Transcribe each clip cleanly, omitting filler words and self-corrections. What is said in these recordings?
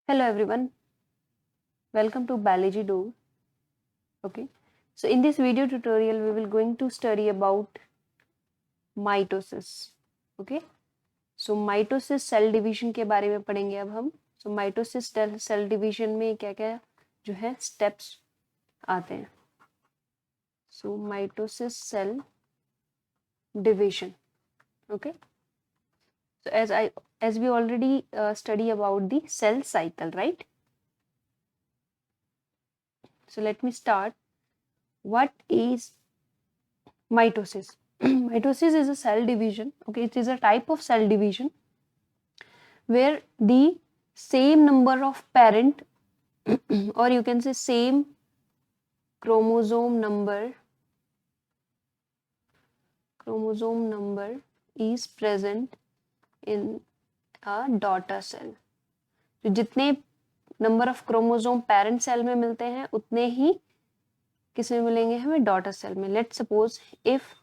Hello everyone, welcome to Biology Do. Okay, so in this video tutorial we will going to study about mitosis. Okay, so mitosis cell division के बारे में पढ़ेंगे अब हम. So mitosis cell division में क्या क्या जो है steps आते हैं. So mitosis cell division. Okay, so as we already study about the cell cycle, right? So let me start. What is mitosis? Mitosis is a cell division. Okay, it is a type of cell division where the same number of parent or you can say same chromosome number is present in a daughter cell. तो जितने number of chromosome parent cell में मिलते हैं उतने ही किसमें मिलेंगे हमें डॉटर सेल में. Let's suppose if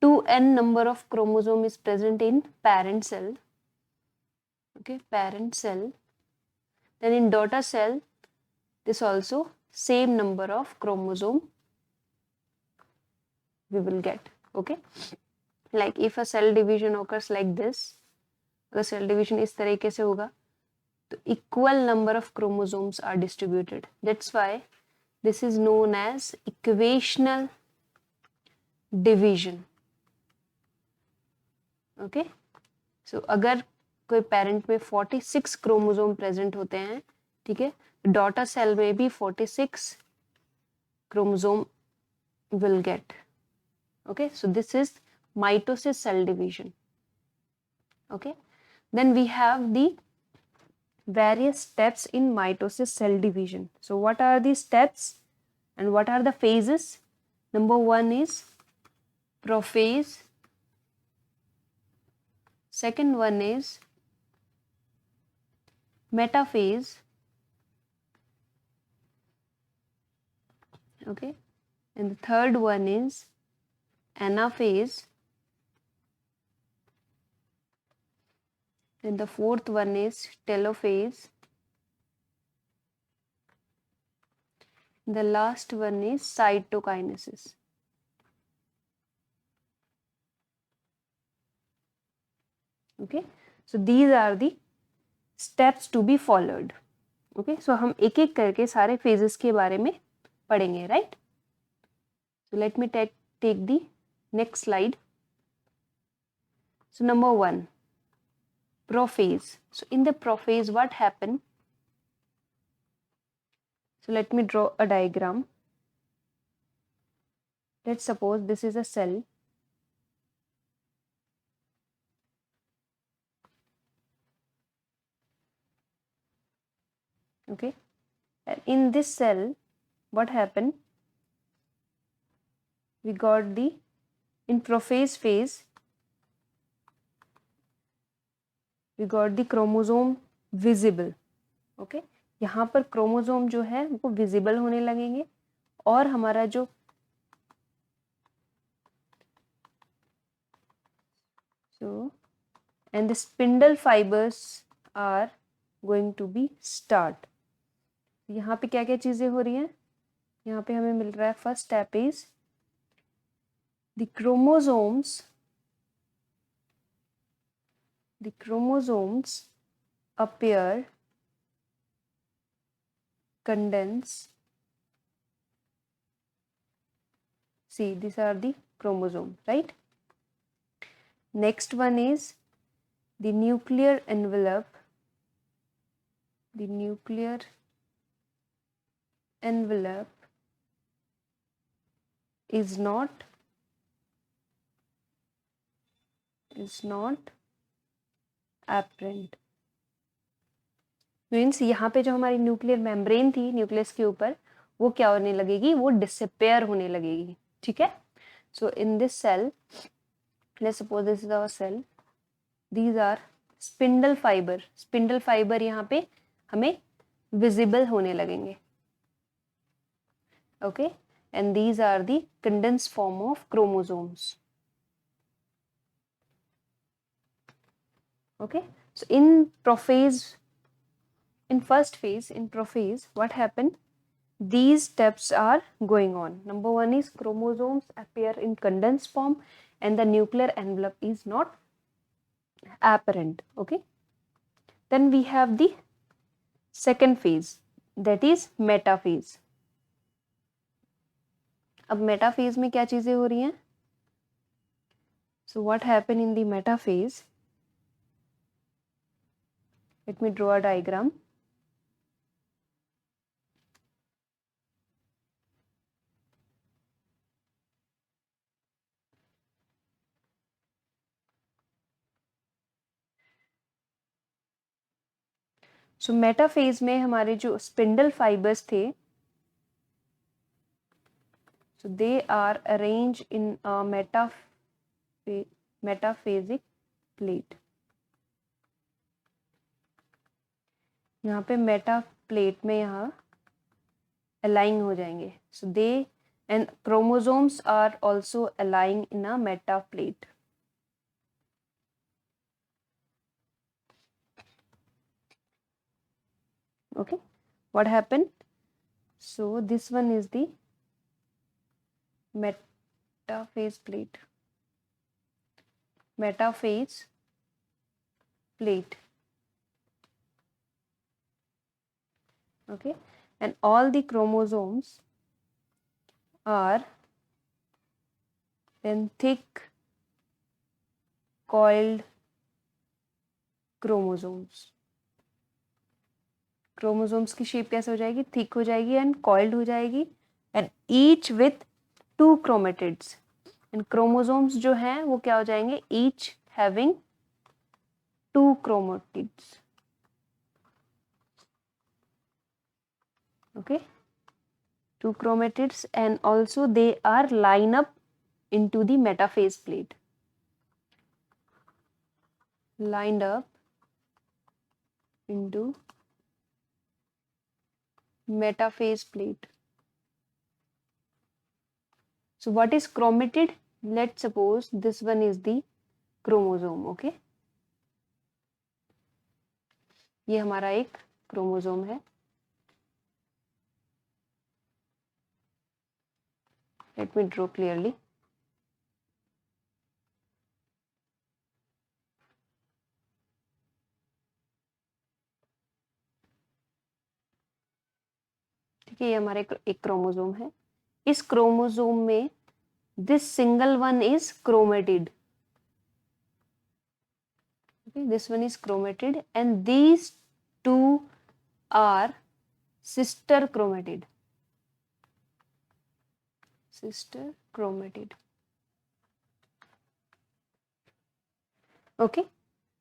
2n number of chromosome is present in parent cell, okay, parent cell, then in daughter cell this also same number of chromosome we will get. Okay, like if a cell division occurs like this, अगर cell division इस तरीके से होगा तो equal number of chromosomes are distributed. That's why this is known as equational division. Okay, so अगर कोई parent में 46 chromosome present होते हैं, ठीक है, डॉटर सेल में भी 46 chromosome will get. Okay, so this is mitosis cell division. Okay, then we have the various steps in mitosis cell division. So what are the steps and what are the phases? Number one is prophase. Second one is metaphase. Okay, and the third one is anaphase, and the fourth one is telophase, the last one is cytokinesis. Okay, so these are the steps to be followed. Okay, so हम एक एक करके सारे phases के बारे में पढ़ेंगे, right? So let me take the next slide. So number one, prophase. So in the prophase what happened? So let me draw a diagram. Let's suppose this is a cell. Okay, and in this cell what happened? We got the in prophase phase we got the chromosome visible. Okay, यहाँ पर chromosome जो है वो visible होने लगेंगे और हमारा जो and the spindle fibers are going to be start. यहाँ पे क्या क्या चीजें हो रही हैं? यहाँ पे हमें मिल रहा है first step is the chromosomes appear, condense. See, these are the chromosomes, right? Next one is the nuclear envelope. The nuclear envelope is not apparent. Means यहाँ पे जो हमारी न्यूक्लियर मेम्ब्रेन थी न्यूक्लियस के ऊपर वो क्या होने लगेगी? वो डिसअपेयर होने लगेगी. ठीक है, so in this cell, let's suppose this is our cell, these are spindle fibre यहाँ पे हमें विजिबल होने लगेंगे. Okay, and these are the condense form of chromosomes. Okay, so in prophase In first phase, in prophase, what happened? These steps are going on. Number one is chromosomes appear in condensed form and the nuclear envelope is not apparent. Okay. Then we have the second phase, that is metaphase. अब metaphase में क्या चीजें हो रही हैं? So what happened in the metaphase? Let me draw a diagram. So metaphase में हमारे जो स्पिंडल फाइबर्स थे, so they are arranged in a metaphasic plate. यहाँ पे मेटा प्लेट में यहाँ अलाइन हो जाएंगे. So they and chromosomes are also aligned in a meta plate. Okay, what happened? So this one is the metaphase plate. Metaphase plate. Okay, and all the chromosomes are then thick coiled chromosomes. Chromosomes की shape कैसे हो जाएगी? Thick हो जाएगी and coiled हो जाएगी and each with 2 chromatids. And chromosomes जो हैं वो क्या हो जाएंगे? Each having 2 chromatids. Okay, 2 chromatids, and also they are line up into the metaphase plate. Lined up into metaphase plate. So what is chromatid? Let's suppose this one is the chromosome. Okay, ये हमारा एक chromosome है. Let me draw clearly. ठीक है, ये हमारे एक chromosome है. इस क्रोमोसोम में this single one is chromatid. Okay, this one is chromatid and these two are sister chromatid. Sister chromatid. Okay,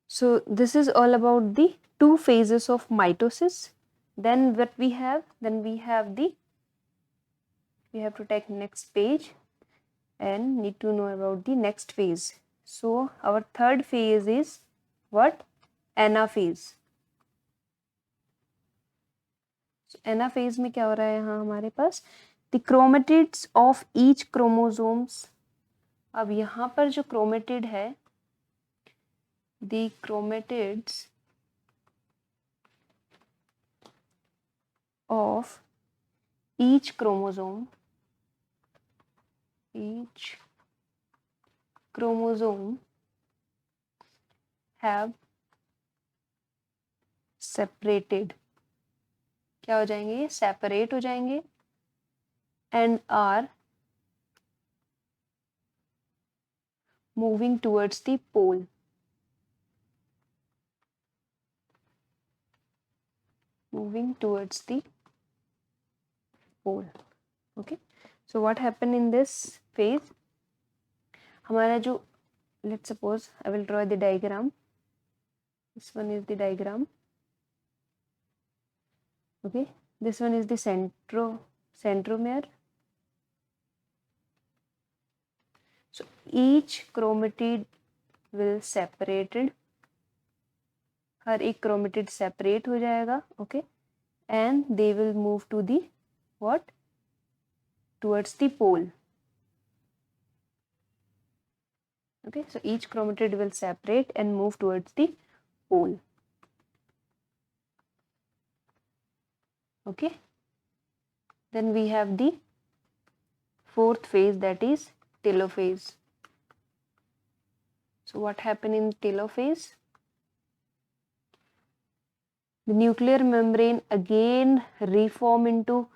so this is all about the 2 phases of mitosis. Then what we have? Then we have the, we have to take next page and need to know about the next phase. So our third phase is what? Anaphase. So Anaphase में क्या हो रहा है यहाँ हमारे पास? The chromatids of each chromosomes. अब यहाँ पर जो chromatid है, the chromatids of each chromosome have separated. क्या हो जाएंगे? ये सेपरेट हो जाएंगे and are moving towards the pole. Moving towards the pole. Okay, so what happened in this phase? हमारा जो, let's suppose I will draw the diagram. This one is the diagram. Okay, this one is the centromere. So each chromatid will separated. हर एक chromatid separate हो जाएगा. Okay, and they will move to the what? Towards the pole. Okay, so each chromatid will separate and move towards the pole. Okay, then we have the fourth phase, that is telophase. So what happened in telophase? The nuclear membrane again reform into,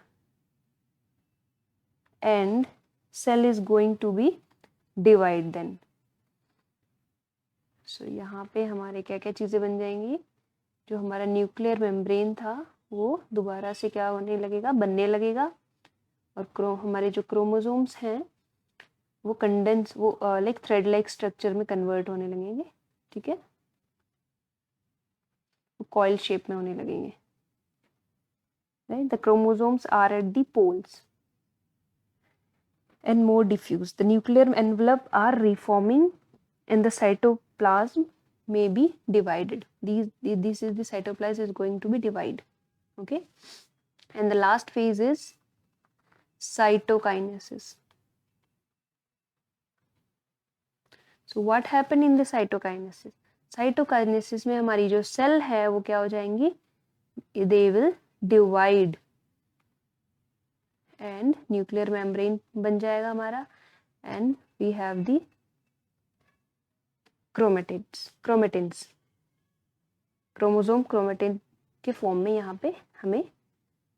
and cell is going to be divide then. So यहाँ पे हमारे क्या क्या चीज़ें बन जाएंगी, जो हमारा न्यूक्लियर मेम्ब्रेन था वो दोबारा से क्या होने लगेगा, बनने लगेगा, और हमारे जो क्रोमोसोम्स हैं वो कंडेंस, वो लाइक थ्रेड लाइक स्ट्रक्चर में कन्वर्ट होने लगेंगे, ठीक है, वो कॉइल शेप में होने लगेंगे, right. The chromosomes are at the poles and more diffuse. The nuclear envelope are reforming and the cytoplasm may be divided. This is the cytoplasm is going to be divided. Okay, and the last phase is cytokinesis. So what happened in the cytokinesis? Cytokinesis में हमारी जो cell है वो क्या हो जाएंगी, they will divide and nuclear membrane बन जाएगा हमारा, and we have the chromatins, chromosome chromatin के फॉर्म में यहाँ पे हमें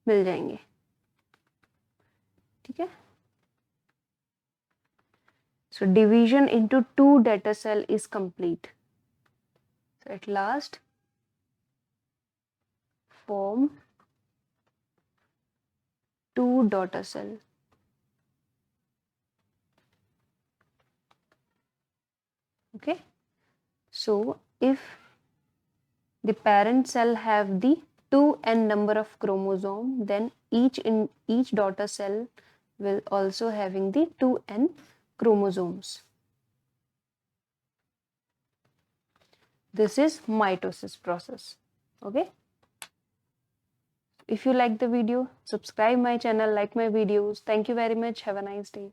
मिल जाएंगे, ठीक है. So division into 2 daughter cell is complete. So at last form 2 daughter cell. Okay, so if the parent cell have the 2n number of chromosome, then each daughter cell will also having the 2n chromosomes. This is mitosis process. Okay, if you like the video, subscribe my channel, like my videos. Thank you very much. Have a nice day.